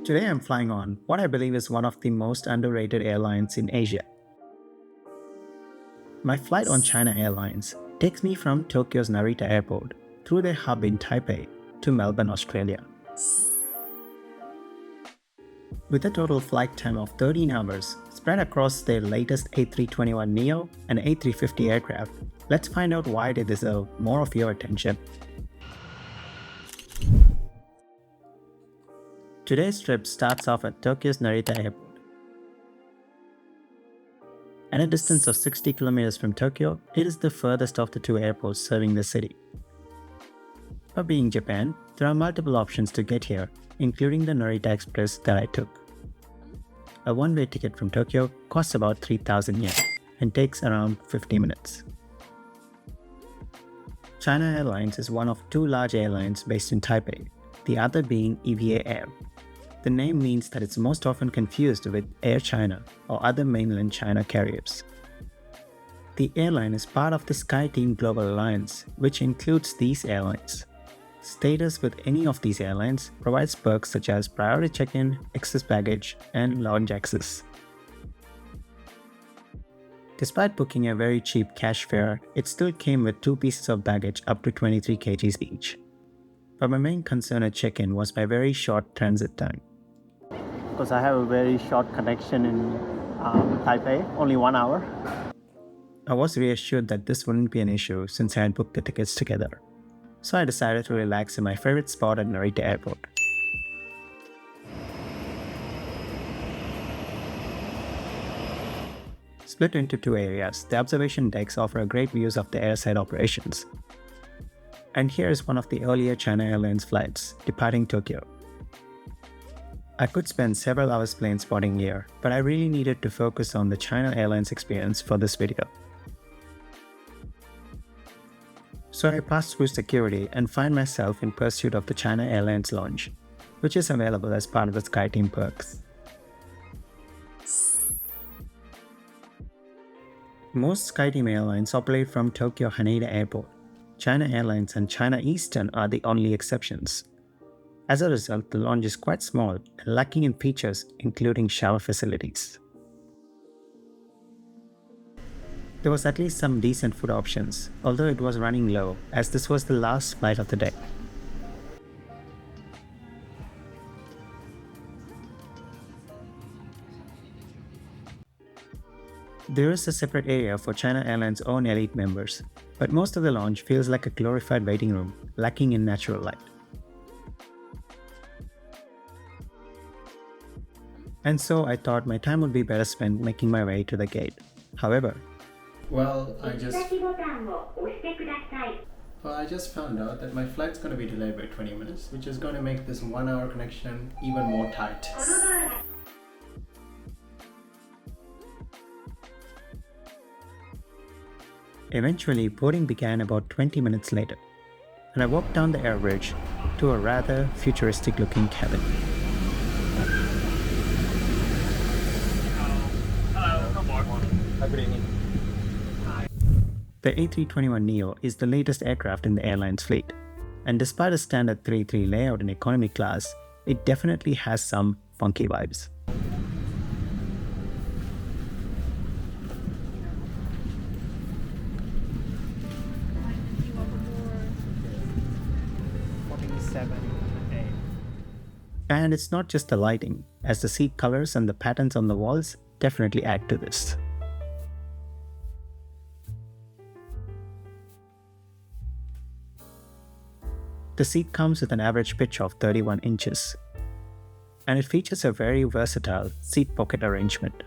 Today I'm flying on what I believe is one of the most underrated airlines in Asia. My flight on China Airlines takes me from Tokyo's Narita airport through their hub in Taipei to Melbourne, Australia. With a total flight time of 13 hours spread across their latest A321Neo and A350 aircraft, let's find out why they deserve more of your attention. Today's trip starts off at Tokyo's Narita airport. At a distance of 60 kilometers from Tokyo, it is the furthest of the two airports serving the city. For being Japan, there are multiple options to get here, including the Narita Express that I took. A one-way ticket from Tokyo costs about 3,000 yen and takes around 50 minutes. China Airlines is one of two large airlines based in Taipei, the other being EVA Air. The name means that it's most often confused with Air China or other mainland China carriers. The airline is part of the SkyTeam Global Alliance, which includes these airlines. Status with any of these airlines provides perks such as priority check-in, excess baggage, and lounge access. Despite booking a very cheap cash fare, it still came with 2 pieces of baggage up to 23 kgs each. But my main concern at check-in was my very short transit time. Because I have a very short connection in Taipei, only 1 hour. I was reassured that this wouldn't be an issue since I had booked the tickets together. So I decided to relax in my favorite spot at Narita Airport. Split into two areas, the observation decks offer great views of the airside operations. And here is one of the earlier China Airlines flights, departing Tokyo. I could spend several hours plane spotting here, but I really needed to focus on the China Airlines experience for this video. So I passed through security and find myself in pursuit of the China Airlines lounge, which is available as part of the SkyTeam perks. Most SkyTeam airlines operate from Tokyo Haneda Airport. China Airlines and China Eastern are the only exceptions. As a result, the lounge is quite small and lacking in features including shower facilities. There was at least some decent food options, although it was running low as this was the last flight of the day. There is a separate area for China Airlines' own elite members, but most of the lounge feels like a glorified waiting room, lacking in natural light. And so I thought my time would be better spent making my way to the gate. However, I just found out that my flight's going to be delayed by 20 minutes, which is going to make this 1 hour connection even more tight. Eventually, boarding began about 20 minutes later, and I walked down the air bridge to a rather futuristic looking cabin. Good evening. The A321Neo is the latest aircraft in the airline's fleet, and despite a standard 3-3 layout in economy class, it definitely has some funky vibes. And it's not just the lighting, as the seat colors and the patterns on the walls definitely add to this. The seat comes with an average pitch of 31 inches, and it features a very versatile seat pocket arrangement.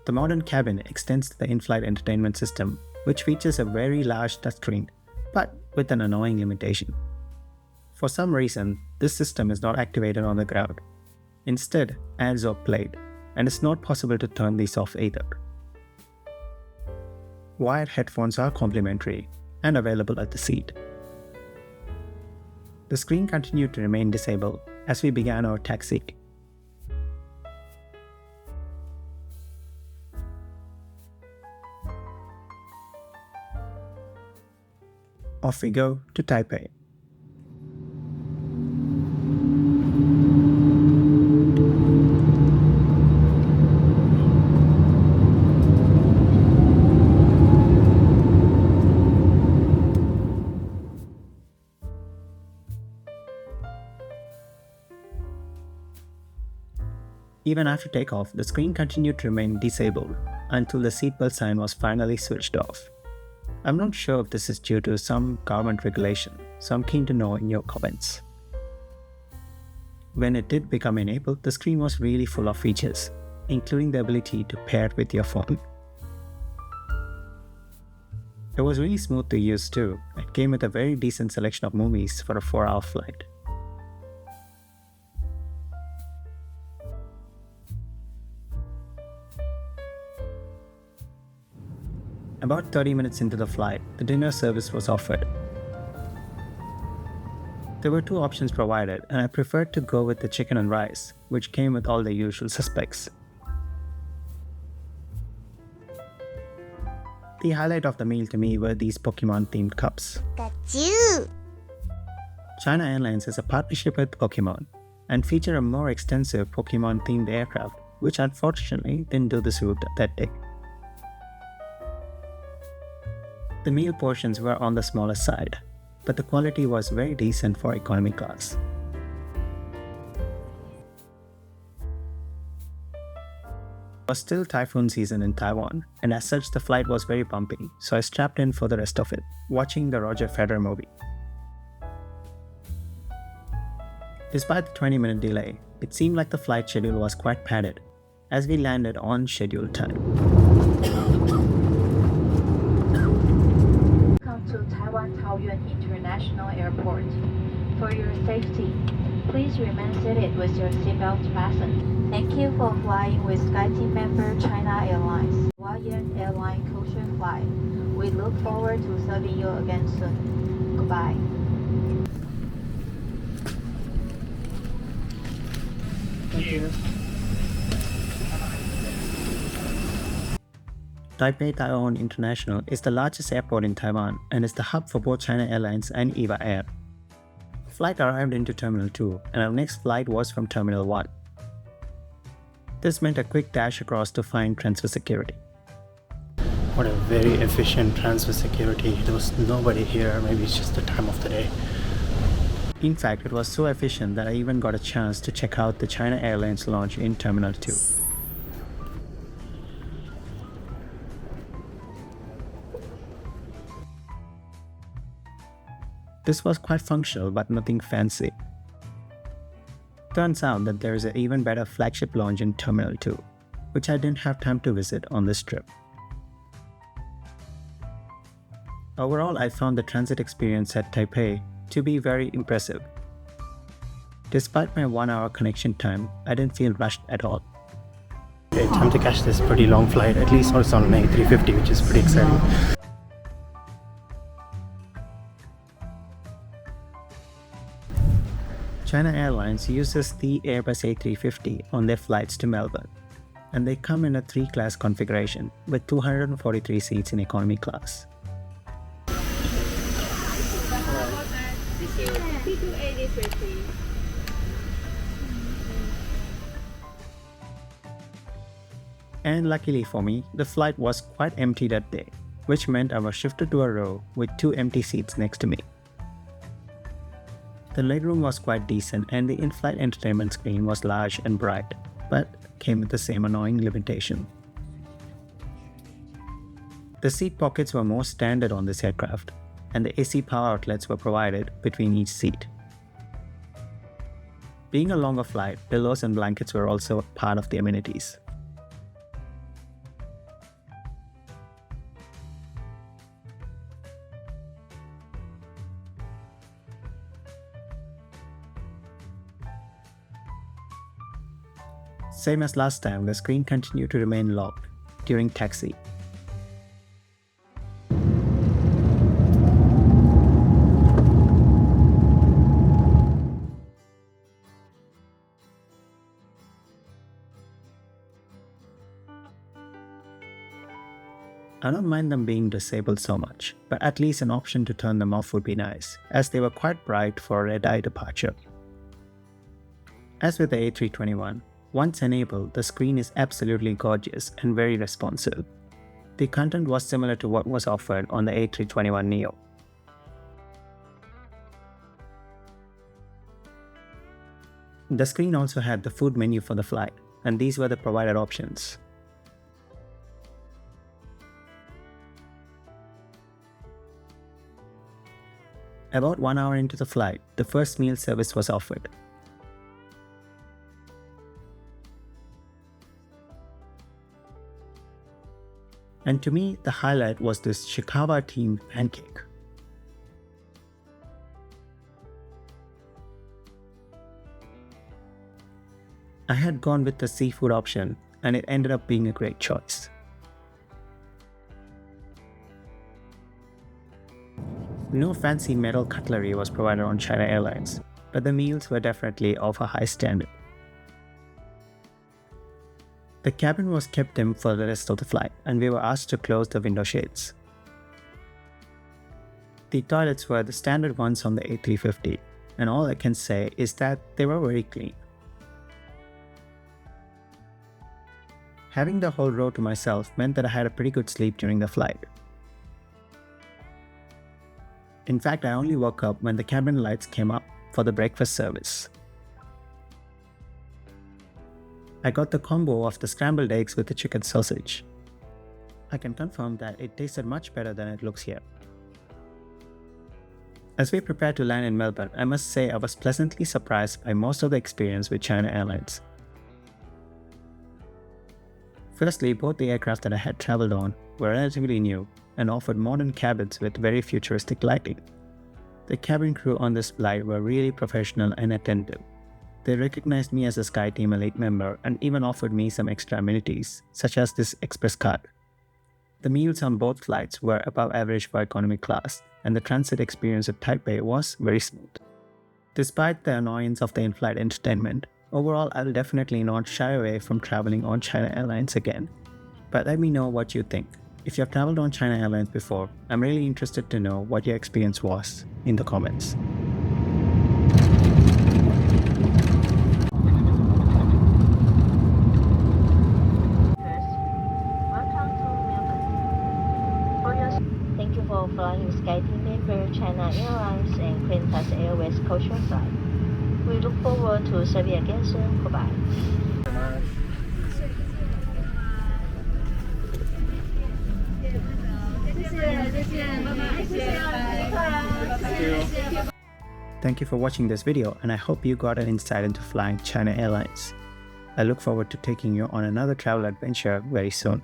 The modern cabin extends to the in-flight entertainment system, which features a very large touchscreen, but with an annoying limitation. For some reason, this system is not activated on the ground. Instead, ads are played, and it's not possible to turn these off either. Wired headphones are complimentary and available at the seat. The screen continued to remain disabled as we began our taxi. Off we go to Taipei. Even after takeoff, the screen continued to remain disabled until the seatbelt sign was finally switched off. I'm not sure if this is due to some government regulation, so I'm keen to know in your comments. When it did become enabled, the screen was really full of features, including the ability to pair it with your phone. It was really smooth to use too. It came with a very decent selection of movies for a 4-hour flight. About 30 minutes into the flight, the dinner service was offered. There were 2 options provided, and I preferred to go with the chicken and rice, which came with all the usual suspects. The highlight of the meal to me were these Pokemon-themed cups. Pikachu! China Airlines has a partnership with Pokemon and feature a more extensive Pokemon-themed aircraft, which unfortunately didn't do this route that day. The meal portions were on the smaller side, but the quality was very decent for economy class. It was still typhoon season in Taiwan, and as such the flight was very bumpy, so I strapped in for the rest of it, watching the Roger Federer movie. Despite the 20-minute delay, it seemed like the flight schedule was quite padded, as we landed on scheduled time. Welcome to Taiwan Taoyuan International Airport. For your safety, please remain seated with your seatbelt fastened. Thank you for flying with SkyTeam member China Airlines. Hawaiian Airline kosher flight. We look forward to serving you again soon. Goodbye. Thank you. Taipei Taiwan International is the largest airport in Taiwan and is the hub for both China Airlines and EVA Air. Flight arrived into Terminal 2 and our next flight was from Terminal 1. This meant a quick dash across to find transfer security. What a very efficient transfer security. There was nobody here, maybe it's just the time of the day. In fact, it was so efficient that I even got a chance to check out the China Airlines lounge in Terminal 2. This was quite functional but nothing fancy. Turns out that there is an even better flagship lounge in Terminal 2, which I didn't have time to visit on this trip. Overall, I found the transit experience at Taipei to be very impressive. Despite my 1-hour connection time, I didn't feel rushed at all. Okay, time to catch this pretty long flight, at least also on an A350, which is pretty exciting. China Airlines uses the Airbus A350 on their flights to Melbourne, and they come in a 3-class configuration with 243 seats in economy class. And luckily for me, the flight was quite empty that day, which meant I was shifted to a row with 2 empty seats next to me. The legroom was quite decent and the in-flight entertainment screen was large and bright, but came with the same annoying limitation. The seat pockets were more standard on this aircraft, and the AC power outlets were provided between each seat. Being a longer flight, pillows and blankets were also part of the amenities. Same as last time, the screen continued to remain locked during taxi. I don't mind them being disabled so much, but at least an option to turn them off would be nice, as they were quite bright for a red-eye departure. As with the A321, once enabled, the screen is absolutely gorgeous and very responsive. The content was similar to what was offered on the A321Neo. The screen also had the food menu for the flight, and these were the provided options. About 1 hour into the flight, the first meal service was offered. And to me, the highlight was this Chicago-themed pancake. I had gone with the seafood option, and it ended up being a great choice. No fancy metal cutlery was provided on China Airlines, but the meals were definitely of a high standard. The cabin was kept dim for the rest of the flight, and we were asked to close the window shades. The toilets were the standard ones on the A350, and all I can say is that they were very clean. Having the whole row to myself meant that I had a pretty good sleep during the flight. In fact, I only woke up when the cabin lights came up for the breakfast service. I got the combo of the scrambled eggs with the chicken sausage. I can confirm that it tasted much better than it looks here. As we prepared to land in Melbourne, I must say I was pleasantly surprised by most of the experience with China Airlines. Firstly, both the aircraft that I had traveled on were relatively new and offered modern cabins with very futuristic lighting. The cabin crew on this flight were really professional and attentive. They recognized me as a SkyTeam Elite member and even offered me some extra amenities, such as this express card. The meals on both flights were above average for economy class, and the transit experience at Taipei was very smooth. Despite the annoyance of the in-flight entertainment, overall I'll definitely not shy away from traveling on China Airlines again. But let me know what you think. If you have traveled on China Airlines before, I'm really interested to know what your experience was in the comments. Thank you for flying SkyTeam member China Airlines and Qantas Airways cultural flight. We look forward to serving you again soon. Goodbye. Thank you for watching this video, and I hope you got an insight into flying China Airlines. I look forward to taking you on another travel adventure very soon.